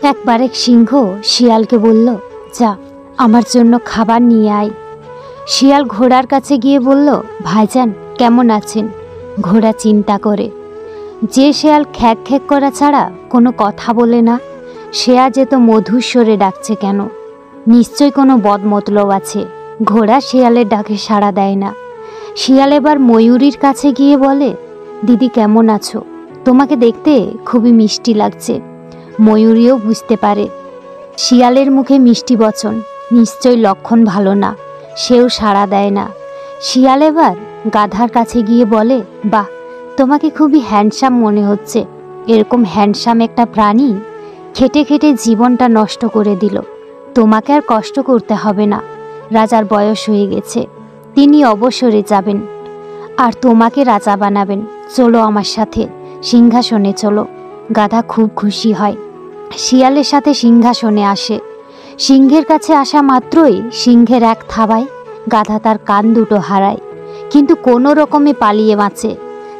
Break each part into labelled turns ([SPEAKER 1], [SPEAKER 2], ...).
[SPEAKER 1] একবার এক সিংহ শিয়ালকে বলল, যা আমার জন্য খাবার নিয়ে আয়। শিয়াল ঘোড়ার কাছে গিয়ে বলল, ভাইজান কেমন আছেন? ঘোড়া চিন্তা করে, যে শিয়াল খ্যাক খ্যাক করা ছাড়া কোনো কথা বলে না, সে আজ এত মধুর স্বরে ডাকছে কেন? নিশ্চয় কোনো বদমতলব আছে। ঘোড়া শিয়ালের ডাকে সাড়া দেয় না। শিয়াল এবার ময়ূরীর কাছে গিয়ে বলে, দিদি কেমন আছো? তোমাকে দেখতে খুবই মিষ্টি লাগছে। ময়ূরীও বুঝতে পারে শিয়ালের মুখে মিষ্টি বচন নিশ্চয় লক্ষণ ভালো না, সেও সাড়া দেয় না। শিয়াল এবার গাধার কাছে গিয়ে বলে, বাহ, তোমাকে খুবই হ্যান্ডসাম মনে হচ্ছে। এরকম হ্যান্ডসাম একটা প্রাণী খেটে খেটে জীবনটা নষ্ট করে দিল। তোমাকে আর কষ্ট করতে হবে না। রাজার বয়স হয়ে গেছে, তিনি অবসরে যাবেন আর তোমাকে রাজা বানাবেন। চলো আমার সাথে সিংহাসনে চলো। গাধা খুব খুশি হয়, শিয়ালের সাথে সিংহাসনে আসে। সিংহের কাছে আসা মাত্রই সিংহের এক থাবায় গাধা তার কান দুটো হারায়, কিন্তু কোনো রকমে পালিয়ে বাঁচে।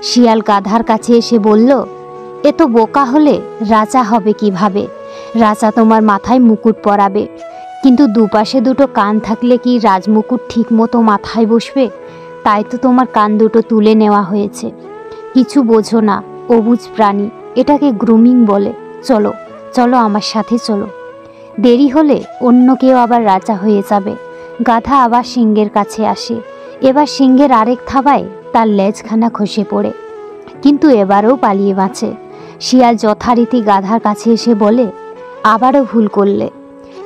[SPEAKER 1] শিয়াল গাধার কাছে এসে বলল, এ তো বোকা হলে রাজা হবে কিভাবে? রাজা তোমার মাথায় মুকুট পরাবে, কিন্তু দুপাশে দুটো কান থাকলে কি রাজমুকুট ঠিক মতো মাথায় বসবে? তাই তো তোমার কান দুটো তুলে নেওয়া হয়েছে। কিছু বোঝো না, অবুঝ প্রাণী, এটাকে গ্রুমিং বলে। চলো চলো আমার সাথে চলো, দেরি হলে অন্য কেউ আবার রাজা হয়ে যাবে। গাধা আবার সিংহের কাছে আসে। এবার সিংহের আরেক থাবায় তার লেজখানা খসে পড়ে, কিন্তু এবারও পালিয়ে বাঁচে। শিয়াল যথারীতি গাধার কাছে এসে বলে, আবারও ভুল করলে।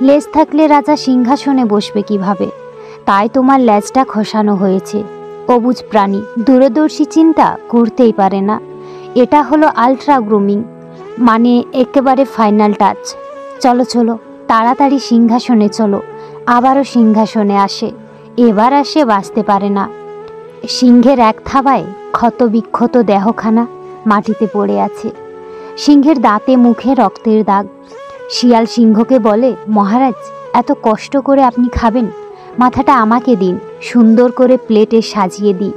[SPEAKER 1] লেজ থাকলে রাজা সিংহাসনে বসবে কিভাবে? তাই তোমার লেজটা খসানো হয়েছে। অবুঝ প্রাণী দূরদর্শী চিন্তা করতেই পারে না। এটা হলো আলট্রা গ্রুমিং, মানে একেবারে ফাইনাল টাচ। চলো চলো তাড়াতাড়ি সিংহাসনে চলো। আবারও সিংহাসনে আসে, এবার আসে বাঁচতে পারে না। সিংহের এক থাবায় ক্ষত বিক্ষত দেহখানা মাটিতে পড়ে আছে। সিংহের দাঁতে মুখে রক্তের দাগ। শিয়াল সিংহকে বলে, মহারাজ এত কষ্ট করে আপনি খাবেন, মাথাটা আমাকে দিন, সুন্দর করে প্লেটে সাজিয়ে দিই।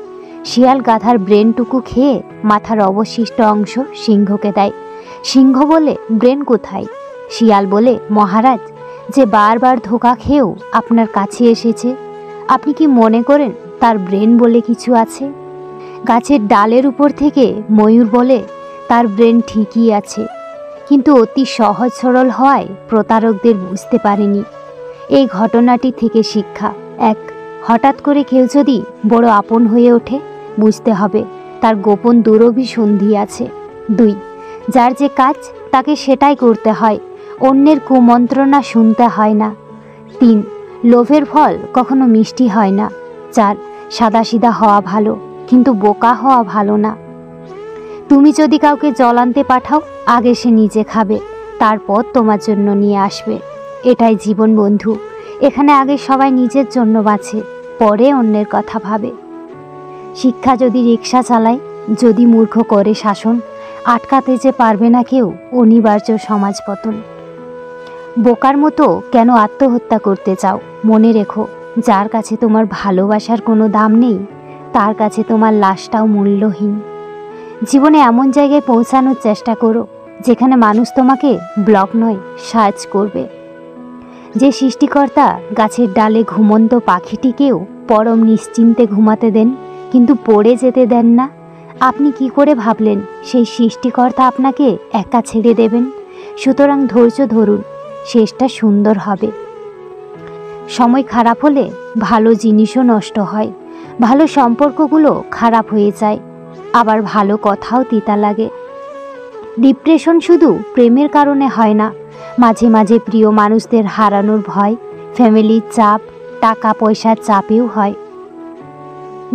[SPEAKER 1] শিয়াল গাধার ব্রেনটুকু খেয়ে মাথার অবশিষ্ট অংশ সিংহকে দেয়। সিংহ বলে, ব্রেন কোথায়? শিয়াল বলে, মহারাজ যে বারবার ধোঁকা খেয়েও আপনার কাছে এসেছে, আপনি কি মনে করেন তার ব্রেন বলে কিছু আছে? গাছের ডালের উপর থেকে ময়ূর বলে, তার ব্রেন ঠিকই আছে, কিন্তু অতি সহজ সরল হওয়ায় প্রতারকদের বুঝতে পারেনি। এই ঘটনাটি থেকে শিক্ষা: 1. হঠাৎ করে কেউ যদি বড় আপন হয়ে ওঠে, বুঝতে হবে তার গোপন দুরভিসন্ধি আছে। 2. যার যে কাজ তাকে সেটাই করতে হয়, অন্যের কুমন্ত্রণা শুনতে হয় না। 3. লোভের ফল কখনো মিষ্টি হয় না। 4. সাদাসিধা হওয়া ভালো, কিন্তু বোকা হওয়া ভালো না। তুমি যদি কাউকে জল আনতে পাঠাও, আগে সে নিজে খাবে, তারপর তোমার জন্য নিয়ে আসবে। এটাই জীবন বন্ধু। এখানে আগে সবাই নিজের জন্য বাঁচে, পরে অন্যের কথা ভাবে। শিক্ষা যদি রিক্সা চালায়, যদি মূর্খ করে শাসন, আটকাতে যে পারবে না কেউ অনিবার্য সমাজ পতন। বোকার মতো কেন আত্মহত্যা করতে চাও? মনে রেখো, যার কাছে তোমার ভালোবাসার কোনো দাম নেই, তার কাছে তোমার লাশটাও মূল্যহীন। জীবনে এমন জায়গায় পৌঁছানোর চেষ্টা করো যেখানে মানুষ তোমাকে ব্লক নয়, সাহায্য করবে। যে সৃষ্টিকর্তা গাছের ডালে ঘুমন্ত পাখিটিকেও পরম নিশ্চিন্তে ঘুমাতে দেন, কিন্তু পড়ে যেতে দেন না, আপনি কি করে ভাবলেন সেই সৃষ্টিকর্তা আপনাকে একা ছেড়ে দেবেন? সুতরাং ধৈর্য ধরুন, শেষটা সুন্দর হবে। সময় খারাপ হলে ভালো জিনিসও নষ্ট হয়, ভালো সম্পর্কগুলো খারাপ হয়ে যায়, আবার ভালো কথাও তিতা লাগে। ডিপ্রেশন শুধু প্রেমের কারণে হয় না, মাঝে মাঝে প্রিয় মানুষদের হারানোর ভয়, ফ্যামিলির চাপ, টাকা পয়সার চাপেও হয়।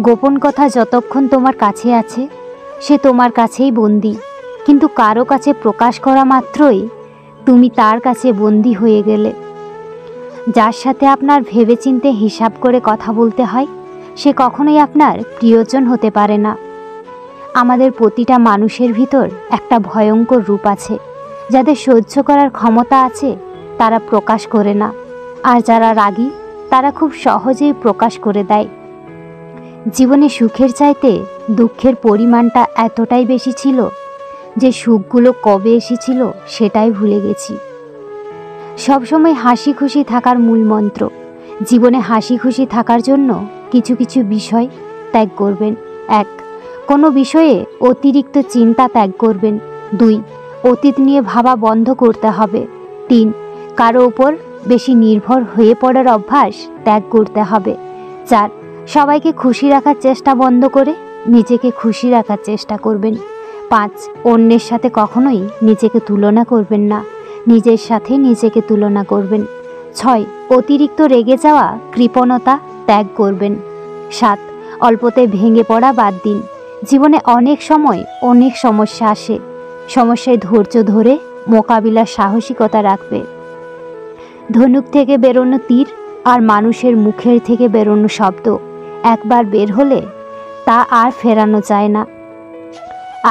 [SPEAKER 1] গোপন কথা যতক্ষণ তোমার কাছে আছে, সে তোমার কাছেই বন্দী, কিন্তু কারো কাছে প্রকাশ করা মাত্রই তুমি তার কাছে বন্দী হয়ে গেলে। যার সাথে আপনার ভেবেচিন্তে হিসাব করে কথা বলতে হয়, সে কখনোই আপনার প্রিয়জন হতে পারে না। আমাদের প্রতিটা মানুষের ভিতর একটা ভয়ঙ্কর রূপ আছে। যাদের সহ্য করার ক্ষমতা আছে তারা প্রকাশ করে না, আর যারা রাগী তারা খুব সহজেই প্রকাশ করে দেয়। জীবনে সুখের চাইতে দুঃখের পরিমাণটা এতটাই বেশি ছিল যে সুখগুলো কবে এসেছিল সেটাই ভুলে গেছি। সবসময় হাসি খুশি থাকার মূল মন্ত্র। জীবনে হাসি খুশি থাকার জন্য কিছু কিছু বিষয় ত্যাগ করবেন। 1. কোনো বিষয়ে অতিরিক্ত চিন্তা ত্যাগ করবেন। 2. অতীত নিয়ে ভাবা বন্ধ করতে হবে। 3. কারো উপর বেশি নির্ভর হয়ে পড়ার অভ্যাস ত্যাগ করতে হবে। 4. সবাইকে খুশি রাখার চেষ্টা বন্ধ করে নিজেকে খুশি রাখার চেষ্টা করবেন। 5. অন্যের সাথে কখনোই নিজেকে তুলনা করবেন না, নিজের সাথে নিজেকে তুলনা করবেন। 6. অতিরিক্ত রেগে যাওয়া কৃপণতা ত্যাগ করবেন। 7. অল্পতে ভেঙে পড়া বাদ দিন। জীবনে অনেক সময় অনেক সমস্যা আসে, সমস্যায় ধৈর্য ধরে মোকাবিলার সাহসিকতা রাখবে। ধনুক থেকে বেরোনো তীর আর মানুষের মুখের থেকে বেরোনো শব্দ একবার বের হলে তা আর ফেরানো যায় না।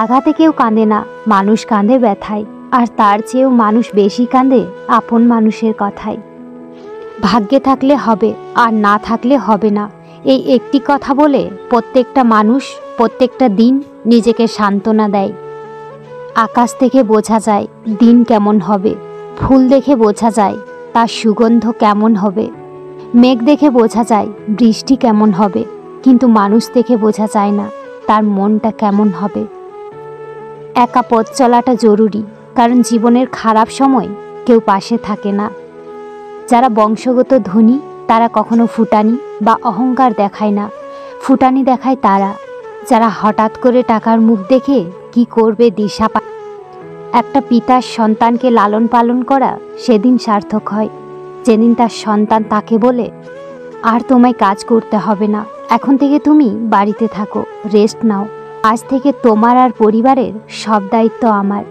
[SPEAKER 1] আঘাতে কেউ কাঁদে না, মানুষ কাঁদে ব্যথায়, আর তার চেয়েও মানুষ বেশি কাঁদে আপন মানুষের কথায়। ভাগ্যে থাকলে হবে, আর না থাকলে হবে না, এই একটি কথা বলে প্রত্যেকটা মানুষ প্রত্যেকটা দিন নিজেকে সান্ত্বনা দেয়। আকাশ থেকে বোঝা যায় দিন কেমন হবে, ফুল দেখে বোঝা যায় তার সুগন্ধ কেমন হবে, মেঘ দেখে বোঝা যায় বৃষ্টি কেমন হবে, কিন্তু মানুষ দেখে বোঝা যায় না তার মনটা কেমন হবে। একা পথ চলাটা জরুরি, কারণ জীবনের খারাপ সময় কেউ পাশে থাকে না। যারা বংশগত ধনী তারা কখনো ফুটানি বা অহংকার দেখায় না, ফুটানি দেখায় তারা যারা হঠাৎ করে টাকার মুখ দেখে কি করবে দিশা পায়। একটা পিতার সন্তানকে লালন পালন করা সেদিন সার্থক হয় যেদিন তার সন্তান তাকে বলে, আর তোমায় কাজ করতে হবে না, এখন থেকে তুমি বাড়িতে থাকো, রেস্ট নাও, আজ থেকে তোমার আর পরিবারের সব দায়িত্ব আমার।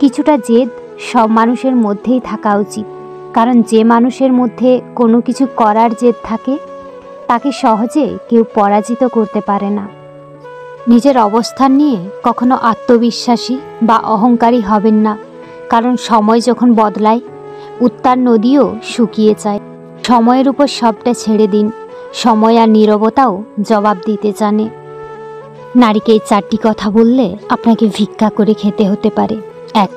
[SPEAKER 1] কিছুটা জেদ সব মানুষের মধ্যেই থাকা উচিত, কারণ যে মানুষের মধ্যে কোনো কিছু করার জেদ থাকে তাকে সহজে কেউ পরাজিত করতে পারে না। নিজের অবস্থান নিয়ে কখনো আত্মবিশ্বাসী বা অহংকারী হবেন না, কারণ সময় যখন বদলায় উত্তাল নদীও শুকিয়ে যায়। সময়ের উপর সবটা ছেড়ে দিন, সময় আর নীরবতাও জবাব দিতে জানে। নারীকে এই 4টি কথা বললে আপনাকে ভিক্ষা করে খেতে হতে পারে। 1.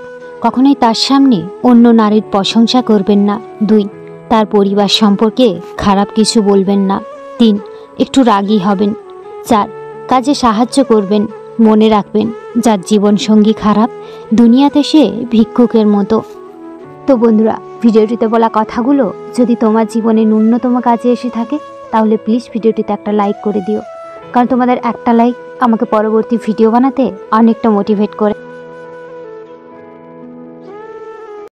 [SPEAKER 1] কখনোই তার সামনে অন্য নারীর প্রশংসা করবেন না। 2. তার পরিবার সম্পর্কে খারাপ কিছু বলবেন না। 3. একটু রাগী হবেন। 4. কাজে সাহায্য করবেন। মনে রাখবেন, যার জীবনসঙ্গী খারাপ দুনিয়াতে সে ভিক্ষুকের মতো। তো বন্ধুরা, ভিডিওটিতে বলা কথাগুলো যদি তোমার জীবনে ন্যূনতম কাজে এসে থাকে তাহলে প্লিজ ভিডিওটিতে একটা লাইক করে দিও, কারণ তোমাদের একটা লাইক আমাকে পরবর্তী ভিডিও বানাতে অনেকটা মোটিভেট করে।